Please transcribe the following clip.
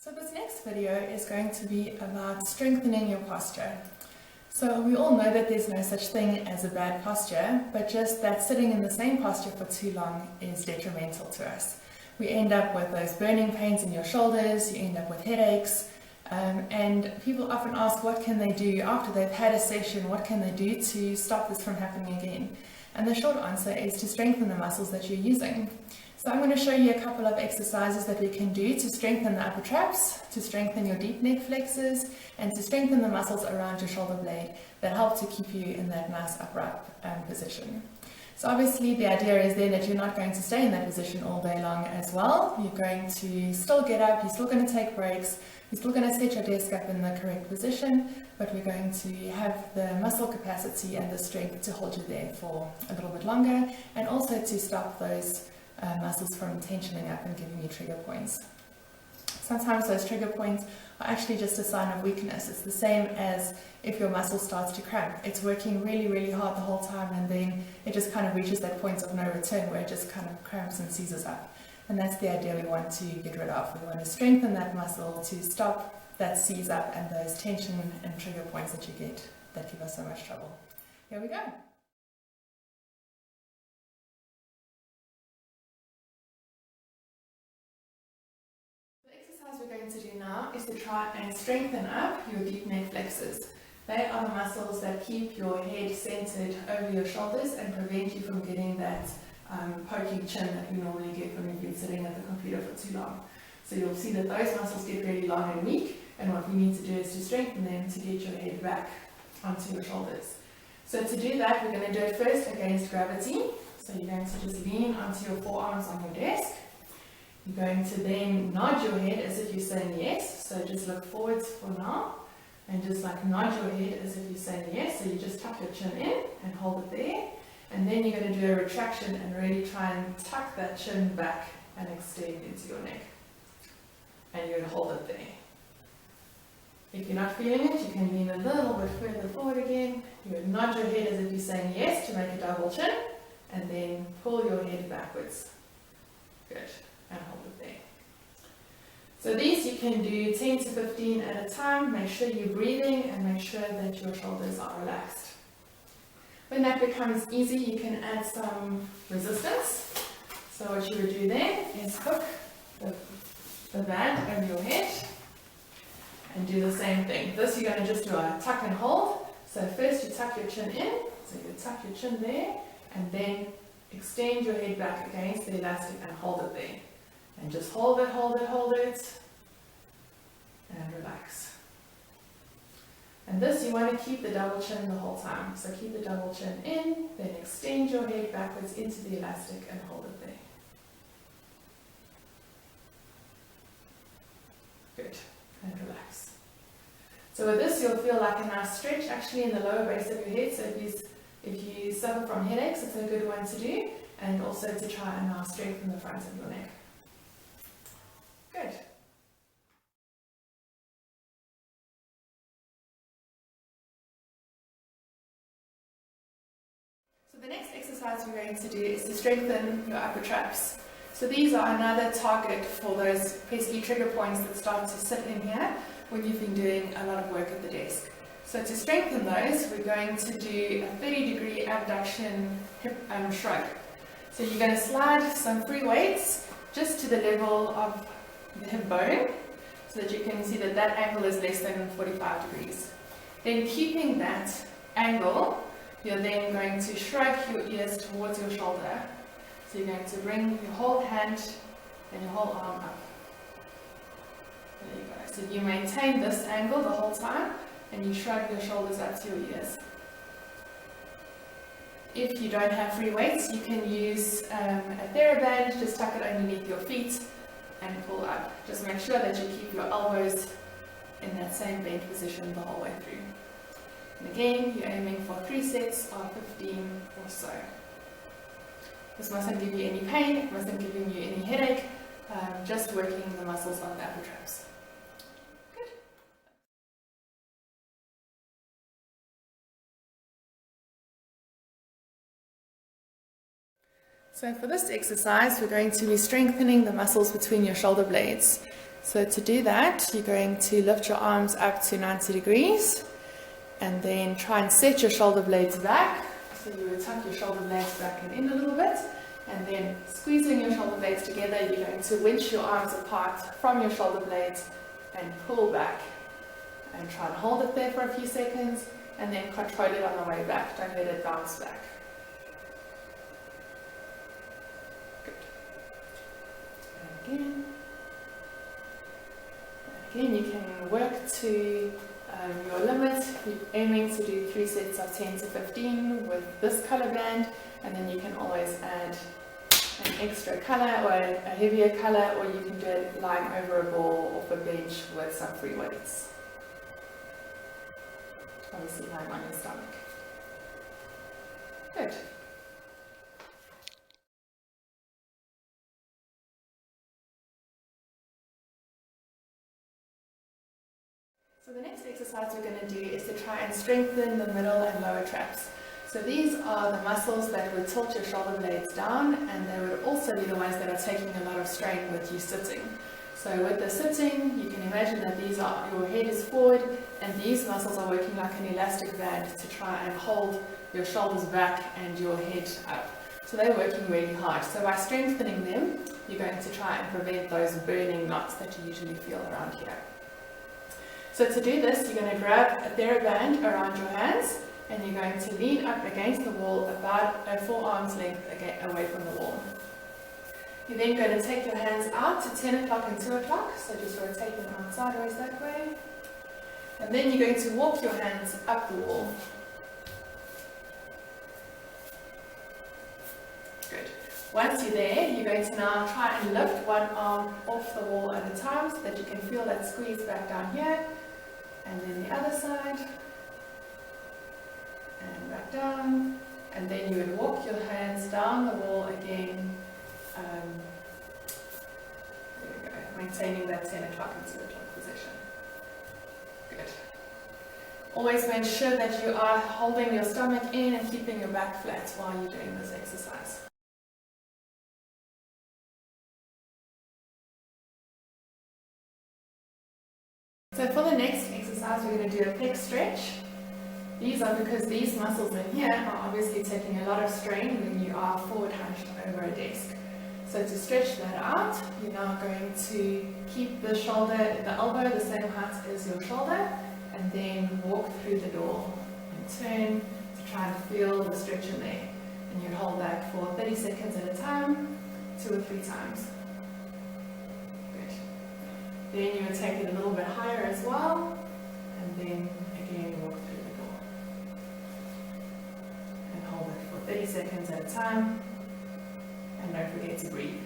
So this next video is going to be about strengthening your posture. So we all know that there's no such thing as a bad posture, but just that sitting in the same posture for too long is detrimental to us. We end up with those burning pains in your shoulders, you end up with headaches, and people often ask what can they do after they've had a session, what can they do to stop this from happening again? And the short answer is to strengthen the muscles that you're using. So I'm going to show you a couple of exercises that we can do to strengthen the upper traps, to strengthen your deep neck flexors, and to strengthen the muscles around your shoulder blade that help to keep you in that nice upright position. So obviously the idea is then that you're not going to stay in that position all day long as well. You're going to still get up, you're still going to take breaks, you're still going to set your desk up in the correct position, but we're going to have the muscle capacity and the strength to hold you there for a little bit longer, and also to stop those muscles from tensioning up and giving you trigger points. Sometimes those trigger points are actually just a sign of weakness. It's the same as if your muscle starts to cramp. It's working really, really hard the whole time, and then it just kind of reaches that point of no return where it just kind of cramps and seizes up. And that's the idea we want to get rid of. We want to strengthen that muscle to stop that seize up and those tension and trigger points that you get that give us so much trouble. Here we go. What we're going to do now is to try and strengthen up your deep neck flexors. They are the muscles that keep your head centered over your shoulders and prevent you from getting that poking chin that you normally get when you've been sitting at the computer for too long. So you'll see that those muscles get really long and weak, and what we need to do is to strengthen them to get your head back onto your shoulders. So to do that, we're going to do it first against gravity. So you're going to just lean onto your forearms on your desk. You're going to then nod your head as if you're saying yes, so just look forwards for now, and just like nod your head as if you're saying yes, so you just tuck your chin in and hold it there, and then you're going to do a retraction and really try and tuck that chin back and extend into your neck, and you're going to hold it there. If you're not feeling it, you can lean a little bit further forward again. You would nod your head as if you're saying yes to make a double chin, and then pull your head backwards. Good. And hold it there. So these you can do 10 to 15 at a time. Make sure you're breathing and make sure that your shoulders are relaxed. When that becomes easy, you can add some resistance. So what you would do then is hook the band over your head and do the same thing. This you're going to just do a tuck and hold. So first you tuck your chin in, so you tuck your chin there, and then extend your head back against the elastic and hold it there. And just hold it, hold it, hold it, and relax. And this, you want to keep the double chin the whole time. So keep the double chin in, then extend your head backwards into the elastic and hold it there. Good, and relax. So with this, you'll feel like a nice stretch actually in the lower base of your head. So if you suffer from headaches, it's a good one to do, and also to try and now strengthen the front of your neck. Good. So the next exercise we're going to do is to strengthen your upper traps. So these are another target for those pesky trigger points that start to sit in here when you've been doing a lot of work at the desk. So to strengthen those, we're going to do a 30-degree abduction hip shrug. So you're going to slide some free weights just to the level of the hip bone, so that you can see that that angle is less than 45 degrees. Then keeping that angle, you're then going to shrug your ears towards your shoulder. So you're going to bring your whole hand and your whole arm up. There you go. So you maintain this angle the whole time, and you shrug your shoulders up to your ears. If you don't have free weights, you can use a TheraBand, just tuck it underneath your feet and pull up. Just make sure that you keep your elbows in that same bent position the whole way through. And again, you're aiming for 3 sets of 15 or so. This mustn't give you any pain, it mustn't give you any headache, just working the muscles of the upper traps. Good. So for this exercise, we're going to be strengthening the muscles between your shoulder blades. So to do that, you're going to lift your arms up to 90 degrees and then try and set your shoulder blades back. So you would tuck your shoulder blades back and in a little bit, and then squeezing your shoulder blades together, you're going to winch your arms apart from your shoulder blades and pull back. And try and hold it there for a few seconds, and then control it on the way back. Don't let it bounce back. Good. And again. Again, you can work to your limit. You're aiming to do 3 sets of 10 to 15 with this colour band, and then you can always add an extra colour or a heavier colour, or you can do it lying over a ball off a bench with some free weights. Obviously lying on your stomach. Good. So the next exercise we're going to do is to try and strengthen the middle and lower traps. So these are the muscles that would tilt your shoulder blades down, and they would also be the ones that are taking a lot of strain with you sitting. So with the sitting, you can imagine that your head is forward, and these muscles are working like an elastic band to try and hold your shoulders back and your head up. So they're working really hard. So by strengthening them, you're going to try and prevent those burning knots that you usually feel around here. So to do this, you're going to grab a TheraBand around your hands, and you're going to lean up against the wall about a 4 arms length away from the wall. You're then going to take your hands out to 10 o'clock and 2 o'clock, so just rotate them out sideways that way. And then you're going to walk your hands up the wall. Good. Once you're there, you're going to now try and lift one arm off the wall at a time so that you can feel that squeeze back down here. And then the other side. And back down. And then you would walk your hands down the wall again. There we go, maintaining that 10 o'clock and 2 o'clock position. Good. Always make sure that you are holding your stomach in and keeping your back flat while you're doing this exercise. So for the next exercise, we're going to do a pec stretch. These are because these muscles in here are obviously taking a lot of strain when you are forward hunched over a desk. So to stretch that out, you're now going to keep the elbow the same height as your shoulder, and then walk through the door and turn to try and feel the stretch in there. And you hold that for 30 seconds at a time, 2 or 3 times. Good. Then you would take it a little bit higher as well, and then again walk through the door. And hold it for 30 seconds at a time. And don't forget to breathe.